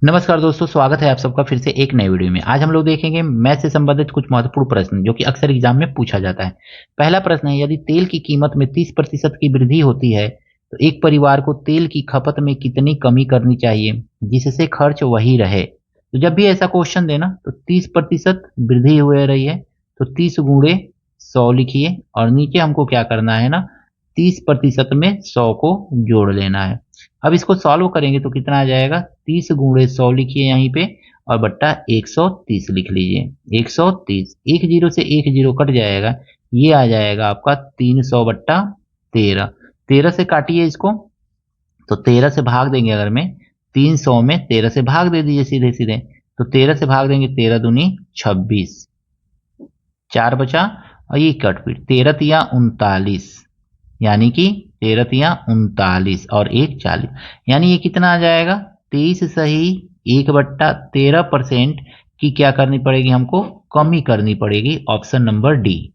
नमस्कार दोस्तों, स्वागत है आप सबका फिर से एक नए वीडियो में। आज हम लोग देखेंगे मैथ से संबंधित कुछ महत्वपूर्ण प्रश्न जो कि अक्सर एग्जाम में पूछा जाता है। पहला प्रश्न है, यदि तेल की कीमत में 30% की वृद्धि होती है तो एक परिवार को तेल की खपत में कितनी कमी करनी चाहिए जिससे खर्च वही रहे। तो जब भी ऐसा क्वेश्चन देना तो 30% वृद्धि हो रही है तो 30 गुणे 100 लिखिए और नीचे हमको क्या करना है ना, 30% में 100 को जोड़ लेना है। अब इसको सॉल्व करेंगे तो कितना आ जाएगा, 30 गुणे 100 लिखिए यहीं पे और बट्टा 130 लिख लीजिए। 130, एक जीरो से एक जीरो कट जाएगा, ये आ जाएगा आपका 300 बट्टा 13। 13 से काटिए इसको तो 13 से भाग देंगे, अगर मैं 300 में 13 से भाग दे दीजिए सीधे सीधे, तो 13 से भाग देंगे, 13 दूनी 26, 4 बचा और ये कट, फिर 13 तिया 39, यानी कि 13 तिया 39 और 1 40, यानी ये कितना आ जाएगा, 23 सही 1/13% की क्या करनी पड़ेगी, हमको कमी करनी पड़ेगी। Option number D.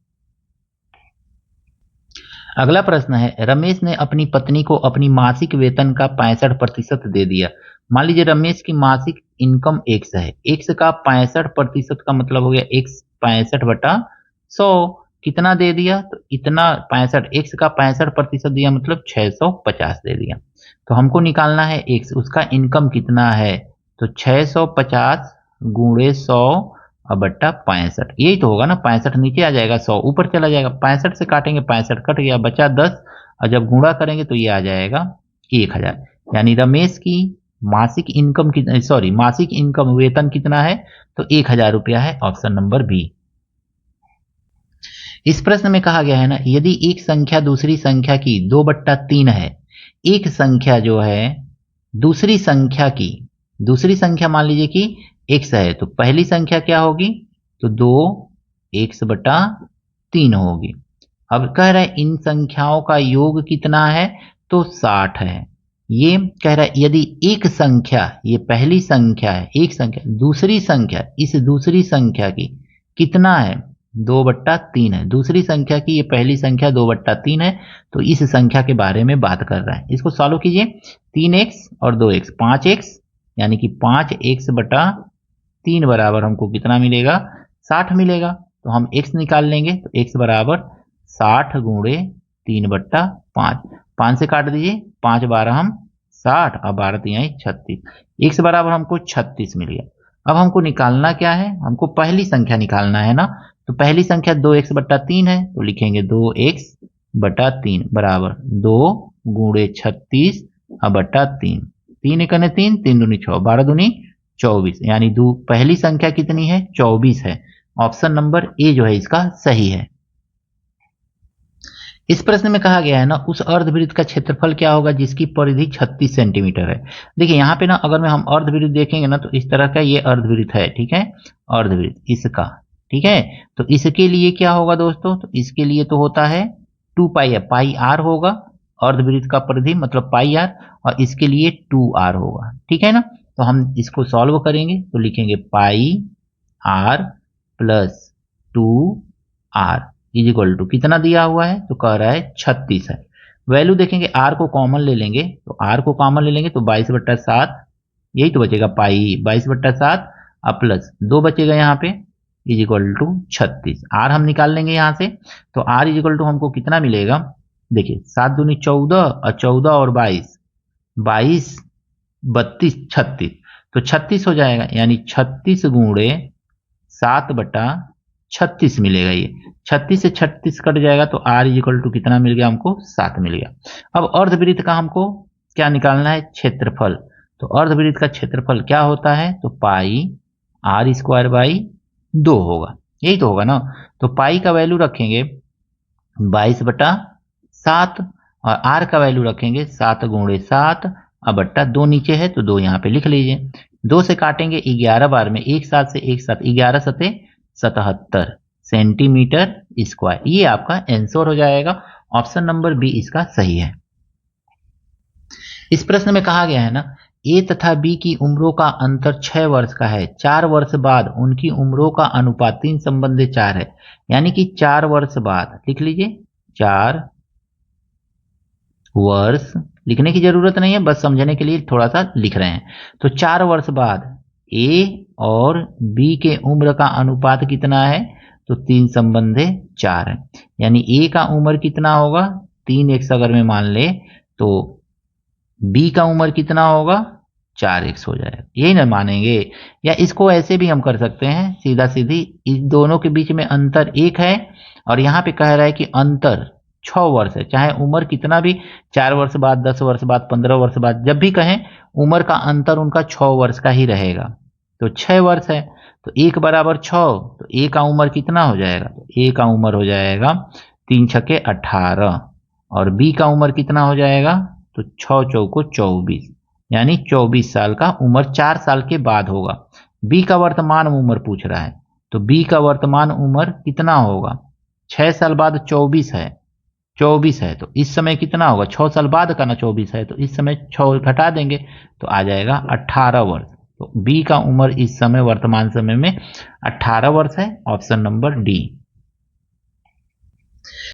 अगला प्रश्न है, रमेश ने अपनी पत्नी को अपनी मासिक वेतन का 65% दे दिया। मान लीजिए रमेश की मासिक इनकम एक्स है, एक्स का 65% का मतलब हो गया एक्स 65/100। कितना दे दिया, तो इतना 65, एक्स का 65% दिया मतलब 650 दे दिया। तो हमको निकालना है एक्स, उसका इनकम कितना है, तो 650 गुणे 100 और बट्टा 65, यही तो होगा ना। 65 नीचे आ जाएगा, 100 ऊपर चला जाएगा, 65 से काटेंगे 65 कट गया, बचा 10 और जब गुणा करेंगे तो ये आ जाएगा 1000। यानी रमेश की मासिक इनकम की, सॉरी, मासिक इनकम वेतन कितना है, तो 1000 रुपया है। Option number B. इस प्रश्न में कहा गया है ना, यदि एक संख्या दूसरी संख्या की 2/3 है, एक संख्या जो है दूसरी संख्या की, दूसरी संख्या मान लीजिए कि x है, तो पहली संख्या क्या होगी, तो 2x/3 होगी। अब कह रहा है इन संख्याओं का योग कितना है, तो 60 है। ये कह रहा है यदि एक संख्या, ये पहली संख्या है, एक संख्या दूसरी संख्या, इस दूसरी संख्या की कितना है, 2/3 है, दूसरी संख्या की ये पहली संख्या 2/3 है, तो इस संख्या के बारे में बात कर रहा है। इसको सॉल्व कीजिए, 3x और 2x 5x, यानी कि 5x/3 बराबर हमको कितना मिलेगा, 60 मिलेगा। तो हम x निकाल लेंगे, तो x बराबर 60 गुणे 3/5, 5 से काट दीजिए, 5 12 हम 60 और 12 तिहाई 36, x बराबर हमको 36 मिल गया। अब हमको निकालना क्या है, हमको पहली संख्या निकालना है ना, तो पहली संख्या 2x/3 है, तो लिखेंगे 2x/3 बराबर 2 गुणे 36 बट्टा 3, 3 एकने 3, 3 दूनी 6, 12 दूनी 24, यानी पहली संख्या कितनी है, 24 है। ऑप्शन नंबर ए जो है इसका सही है। इस प्रश्न में कहा गया है ना, उस अर्धवृत्त का क्षेत्रफल क्या होगा जिसकी परिधि 36 सेंटीमीटर है। देखिए यहाँ पे ना, अगर में हम अर्धवृत्त देखेंगे ना, तो इस तरह का ये अर्धवृत्त है, ठीक है, अर्धवृत्त इसका, ठीक है। तो इसके लिए क्या होगा दोस्तों, तो इसके लिए तो होता है 2 पाई, पाई आर होगा, अर्धवृत्त का परिधि मतलब पाई आर, और इसके लिए 2r होगा, ठीक है ना। तो हम इसको सॉल्व करेंगे तो लिखेंगे pi r plus 2r is equal to कितना दिया हुआ है, तो कह रहा है 36 है। वैल्यू देखेंगे, आर को कॉमन ले लेंगे, तो आर को कॉमन ले लेंगे तो 22/7, यही तो बचेगा पाई 22/7 और प्लस 2 बचेगा यहाँ पे इज इक्वल टू 36। आर हम निकाल लेंगे यहाँ से, तो आर इज इक्वल टू हमको कितना मिलेगा, देखिए 7 दूनी 14 और 14 और 22, 22 32 36, तो 36 हो जाएगा, यानी 36 गुणे 7/36 मिलेगा। ये 36 से 36 कट जाएगा तो r इज इक्वल टू कितना मिल गया हमको, 7 मिल गया। अब अर्धवृत्त का हमको क्या निकालना है, क्षेत्रफल। तो अर्धवृत्त का क्षेत्रफल क्या होता है, तो पाई r² 2 होगा, यही तो होगा ना। तो पाई का वैल्यू रखेंगे 22/7 और r का वैल्यू रखेंगे 7 गुणे 7 और बट्टा 2 नीचे है तो 2 यहाँ पे लिख लीजिए। 2 से काटेंगे 11 बार में, एक साथ से एक साथ, 11 सते 77 सेंटीमीटर स्क्वायर, ये आपका आंसर हो जाएगा। ऑप्शन नंबर बी इसका सही है। इस प्रश्न में कहा गया है ना, ए तथा बी की उम्रों का अंतर 6 वर्ष का है, 4 वर्ष बाद उनकी उम्रों का अनुपात 3 संबंधी 4 है, यानी कि 4 वर्ष बाद, लिख लीजिए 4 वर्ष लिखने की जरूरत नहीं है, बस समझने के लिए थोड़ा सा लिख रहे हैं। तो 4 वर्ष बाद ए और बी के उम्र का अनुपात कितना है? तो 3/4 है। यानी ए का उम्र कितना होगा? 3x अगर मैं मान ले तो बी का उम्र कितना होगा? 4x हो जाएगा। यही ना मानेंगे? या इसको ऐसे भी हम कर सकते हैं, सीधा सीधी, इस दोनों के बीच में अंतर 1 है और यहाँ पे कह रहा है कि अंतर 6 वर्ष है। चाहे उम्र कितना भी, 4 वर्ष बाद, 10 वर्ष बाद, 15 वर्ष बाद, जब भी कहें उम्र का अंतर उनका 6 वर्ष का ही रहेगा। तो 6 वर्ष है तो 1 बराबर 6, तो ए का उम्र कितना हो जाएगा? तो ए का उम्र हो जाएगा 3 छक्के 18 और बी का उम्र कितना हो जाएगा? तो 6 चौको 24, यानी 24 साल का उम्र 4 साल के बाद होगा। बी का वर्तमान उम्र पूछ रहा है, तो बी का वर्तमान उम्र कितना होगा? 6 साल बाद 24 है, 24 है तो इस समय कितना होगा? 6 साल बाद का ना 24 है, तो इस समय 6 घटा देंगे तो आ जाएगा 18 वर्ष। तो बी का उम्र इस समय वर्तमान समय में 18 वर्ष है। Option number D.